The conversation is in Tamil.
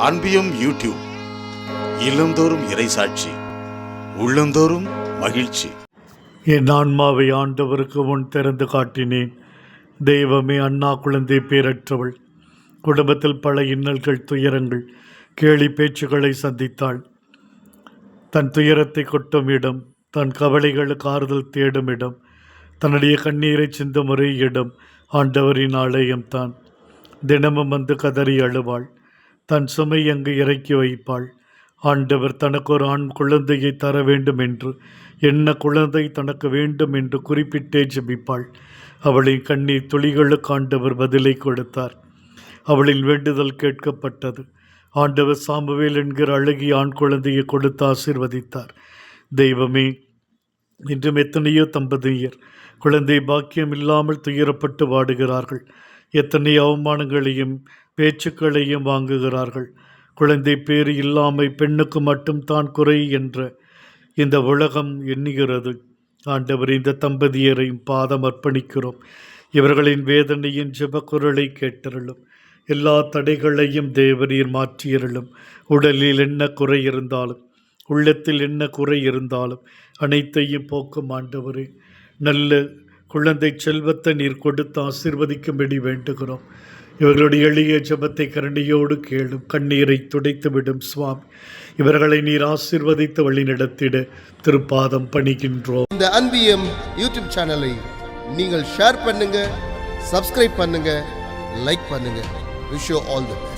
அன்பியும் யூடியூப் இல்லந்தோறும் இறைசாட்சி, உள்ளந்தோறும் மகிழ்ச்சி. என் ஆன்மாவை ஆண்டவருக்கு முன் திறந்து காட்டினேன். தெய்வமே, அண்ணா குழந்தை பேரற்றவள். குடும்பத்தில் பல இன்னல்கள், துயரங்கள், கேலி பேச்சுக்களை சந்தித்தாள். தன் துயரத்தை கொட்டும் இடம், தன் கவலைகளுக்கு ஆறுதல் தேடும் இடம், தன்னுடைய கண்ணீரை சிந்தும் ஒரே இடம் ஆண்டவரின் ஆலயம்தான். தினமும் வந்து கதறி அழுவாள். தன் சுமை அங்கு இறக்கி வைப்பாள். ஆண்டவர் தனக்கு ஒரு ஆண் குழந்தையை தர வேண்டும் என்று, என்ன குழந்தை தனக்கு வேண்டும் என்று குறிப்பிட்டே ஜெபிப்பாள். அவளின் கண்ணீர் துளிகளுக்கு ஆண்டவர் பதிலை கொடுத்தார். அவளின் வேண்டுதல் கேட்கப்பட்டது. ஆண்டவர் சாமுவேல் என்கிற அழகிய ஆண் குழந்தையை கொடுத்து ஆசீர்வதித்தார். தெய்வமே, இன்றும் எத்தனையோ தம்பதியர் குழந்தை பாக்கியம் இல்லாமல் துயரப்பட்டு வாடுகிறார்கள். எத்தனை அவமானங்களையும் பேச்சுக்களையும் வாங்குகிறார்கள். குழந்தை பேறு இல்லாமை பெண்ணுக்கு மட்டும் தான் குறை என்ற இந்த உலகம் எண்ணுகிறது. ஆண்டவர், இந்த தம்பதியரையும் பாதம் அர்ப்பணிக்கிறோம். இவர்களின் வேதனையின் ஜெபக்குரலை கேட்டருளும். எல்லா தடைகளையும் தேவரீர் மாற்றியருளும். உடலில் என்ன குறை இருந்தாலும், உள்ளத்தில் என்ன குறை இருந்தாலும் அனைத்தையும் போக்கும் ஆண்டவரே. நல்ல குழந்தை செல்வத்தை நீர் கொடுத்து ஆசீர்வதிக்கும்படி வேண்டுகிறோம். இவர்களுடைய எளிய ஜெபத்தை கருணையோடு கேளும். கண்ணீரை துடைத்து விடும் சுவாமி. இவர்களை நீர் ஆசீர்வதித்து வழிநடத்திட திருப்பாதம் பணிகின்றோம். இந்த அன்பியம் யூடியூப் சேனலை நீங்கள் ஷேர் பண்ணுங்க, சப்ஸ்கிரைப் பண்ணுங்க, லைக் பண்ணுங்க. Wish you all the best.